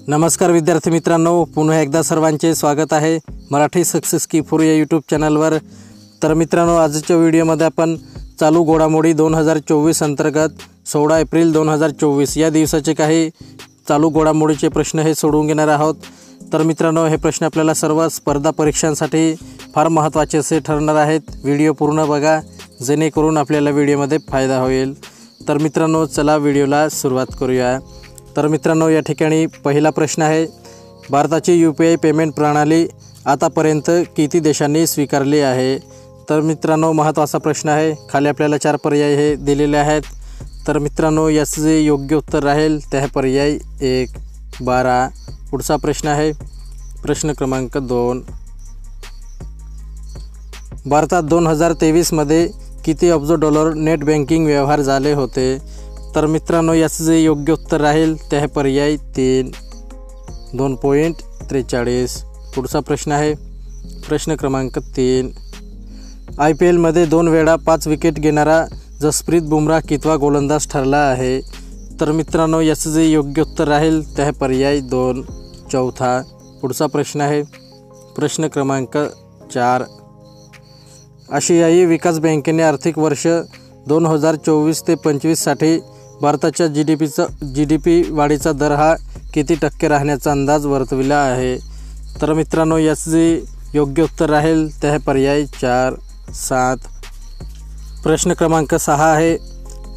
नमस्कार विद्यार्थी मित्रांनो, पुन्हा एकदा सर्वांचे स्वागत आहे मराठी सक्सेस की फॉर या यूट्यूब चॅनलवर। तर मित्रांनो, आजच्या व्हिडिओमध्ये आपण चालू घडामोडी 2024 अंतर्गत 16 एप्रिल 2024 या दिवसाचे काही चालू घडामोडीचे प्रश्न हे सोडवून घेणार आहोत। तर मित्रांनो, हे प्रश्न आपल्याला सर्व स्पर्धा परीक्षांसाठी फार महत्त्वाचे असे ठरणार आहेत। व्हिडिओ पूर्ण बघा जेणेकरून आपल्याला व्हिडिओमध्ये फायदा होईल। तर मित्रांनो, चला व्हिडिओला सुरुवात करूया। तर मित्रांनो, या ठिकाणी पहिला प्रश्न आहे, भारताची UPI पेमेंट प्रणाली आतापर्यंत किती देशांनी स्वीकारली आहे? तर मित्रांनो, महत्त्वाचा प्रश्न आहे। खाली आपल्याला 4 पर्याय हे दिलेले आहेत। तर मित्रांनो, याचं जे योग्य उत्तर राहील ते आहे पर्याय 1, 12। पुढचा प्रश्न आहे प्रश्न क्रमांक 2, भारतात 2023 मध्ये किती अब्ज डॉलर नेट बँकिंग व्यवहार झाले होते? तर मित्रांनो, याचं जे योग्य उत्तर राहील ते आहे पर्याय 3, 2.43। पुढचा प्रश्न आहे प्रश्न क्रमांक 3, IPL मध्ये 2 वेळा 5 विकेट घेणारा जसप्रीत बुमराह कितवा गोलंदाज ठरला आहे? तर मित्रांनो, याचं जे योग्य उत्तर राहील ते आहे पर्याय 2, 4। पुढचा प्रश्न आहे प्रश्न क्रमांक 4, आशियाई विकास बँकेने आर्थिक वर्ष 2024 ते 25 साठी भारताच्या GDP वाढीचा दर हा किती टक्के राहण्याचा अंदाज वर्तविला आहे? तर मित्रांनो, याचं जे योग्य उत्तर राहील ते आहे पर्याय 4, 7। प्रश्न क्रमांक 6 आहे,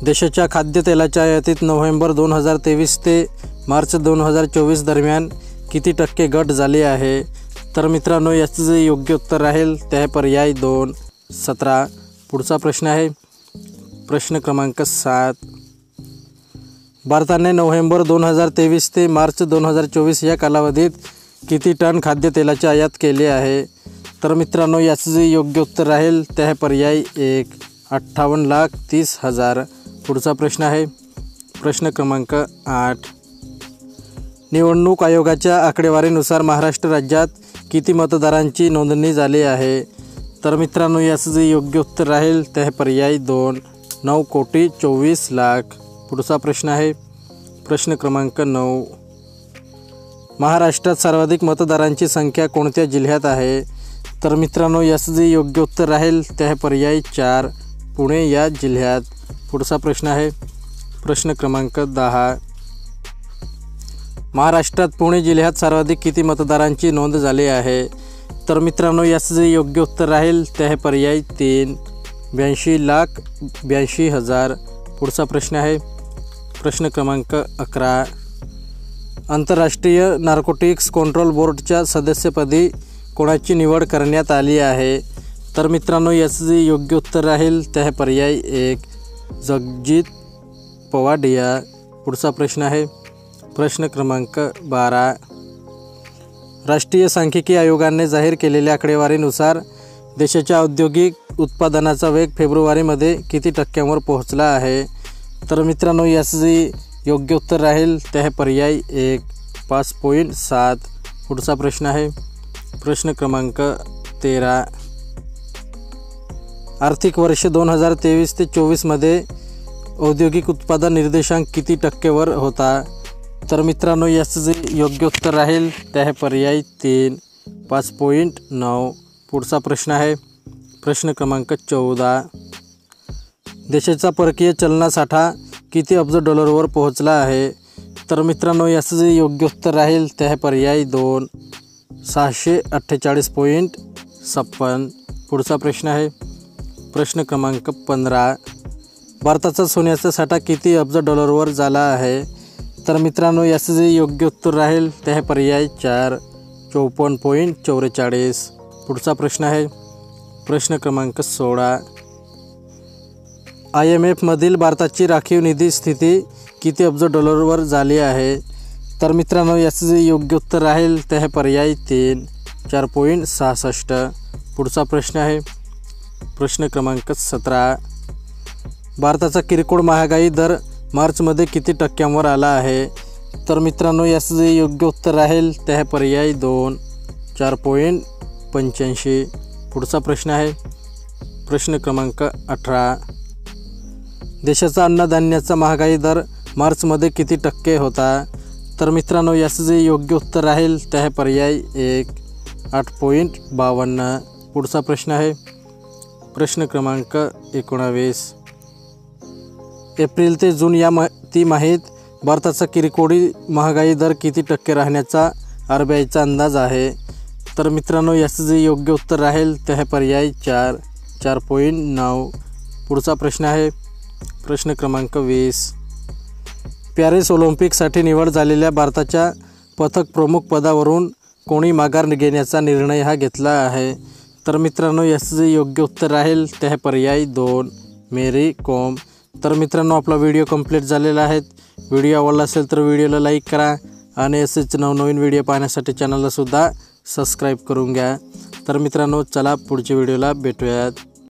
देशाच्या खाद्यतेलाच्या आयातीत नोव्हेंबर 2023 ते मार्च 2024 दरम्यान किती टक्के घट झाली आहे? तर मित्रांनो, याचं जे योग्य उत्तर राहील ते आहे पर्याय 2, 17। पुढचा प्रश्न आहे प्रश्न क्रमांक 7, भारताने नोव्हेंबर 2023 ते मार्च 2024 या कालावधीत किती टन खाद्यतेलाची आयात केली आहे? तर मित्रांनो, याचं जे योग्य उत्तर राहील ते आहे पर्याय 1, 58,30,000। पुढचा प्रश्न आहे प्रश्न क्रमांक 8, निवडणूक आयोगाच्या आकडेवारीनुसार महाराष्ट्र राज्यात किती मतदारांची नोंदणी झाली आहे? तर मित्रांनो, याचं जे योग्य उत्तर राहील ते आहे पर्याय 2, 9,24,00,000। पुढचा प्रश्न आहे प्रश्न क्रमांक 9, महाराष्ट्रात सर्वाधिक मतदारांची संख्या कोणत्या जिल्ह्यात आहे? तर मित्रांनो, याचं जे योग्य उत्तर राहील ते आहे पर्याय 4, पुणे या जिल्ह्यात। पुढचा प्रश्न आहे प्रश्न क्रमांक 10, महाराष्ट्रात पुणे जिल्ह्यात सर्वाधिक किती मतदारांची नोंद झाली आहे? तर मित्रांनो, याचं जे योग्य उत्तर राहील ते आहे पर्याय 3, 82,82,000। पुढचा प्रश्न आहे प्रश्न क्रमांक 11, आंतरराष्ट्रीय नार्कोटिक्स कंट्रोल बोर्डच्या सदस्यपदी कोणाची निवड करण्यात आली आहे? तर मित्रांनो, याचं जे योग्य उत्तर राहील ते आहे पर्याय 1, जगजित पवाडिया। पुढचा प्रश्न आहे प्रश्न क्रमांक 12, राष्ट्रीय सांख्यिकी आयोगाने जाहीर केलेल्या आकडेवारीनुसार देशाच्या औद्योगिक उत्पादनाचा वेग फेब्रुवारीमध्ये किती टक्क्यांवर पोहोचला आहे? तर मित्रांनो, याचं जे योग्य उत्तर राहील ते आहे पर्याय 1, 5.7। पुढचा प्रश्न आहे प्रश्न क्रमांक 13, आर्थिक वर्ष 2023 ते 24 मध्ये औद्योगिक उत्पादन निर्देशांक किती टक्केवर होता? तर मित्रांनो, याचं जे योग्य उत्तर राहील ते आहे पर्याय 3, 5.9। पुढचा प्रश्न आहे प्रश्न क्रमांक 14, देशाचा परकीय चलनसाठा किती अब्ज डॉलरवर पोहोचला आहे? तर मित्रांनो, याचं जे योग्य उत्तर राहील ते आहे पर्याय 2, 648.56। पुढचा प्रश्न आहे प्रश्न क्रमांक 15, भारताचा सोन्याचा साठा किती अब्ज डॉलरवर झाला आहे? तर मित्रांनो, याचं जे योग्य उत्तर राहील ते आहे पर्याय 4, 54.44। पुढचा प्रश्न आहे प्रश्न क्रमांक 16, IMF मधील भारताची राखीव निधी स्थिती किती अब्ज डॉलरवर झाली आहे? तर मित्रांनो, याचं जे योग्य उत्तर राहील ते आहे पर्याय 3, 4.66। पुढचा प्रश्न आहे प्रश्न क्रमांक 17, भारताचा किरकोळ महागाई दर मार्चमध्ये किती टक्क्यांवर आला आहे? तर मित्रांनो, याचं जे योग्य उत्तर राहील ते आहे पर्याय 2, 4.85। पुढचा प्रश्न आहे प्रश्न क्रमांक 18, देशाचा अन्नधान्याचा महागाई दर मार्चमध्ये किती टक्के होता? तर मित्रांनो याचं जे योग्य उत्तर राहील ते आहे पर्याय 1, 8.52. पुढचा प्रश्न आहे प्रश्न क्रमांक 19. एप्रिल ते जून या तिमाहीत भारताचा किरकोळी महागाई दर किती टक्के राहण्याचा RBIचा अंदाज आहे? तर मित्रांनो याचं जे योग्य उत्तर राहील ते आहे पर्याय 4, 4.9. पुढचा प्रश्न आहे प्रश्न क्रमांक 20. पॅरिस ऑलिम्पिकसाठी निवड झालेल्या भारताच्या पथक प्रमुख पदावरून कोणी माघार घेण्याचा निर्णय हा घेतला आहे? तर मित्रांनो याचं जे योग्य उत्तर राहील ते आहे पर्याय 2, मेरी कॉम. तर मित्रांनो आपला व्हिडिओ कंप्लीट झालेला आहे. व्हिडिओ आवडला असेल तर व्हिडिओला लाईक करा आणि असेच नवनवीन व्हिडिओ पाहण्यासाठी चॅनलला सुद्धा सबस्क्राईब करून घ्या. तर मित्रांनो चला पुढच्या व्हिडिओला भेटूयात.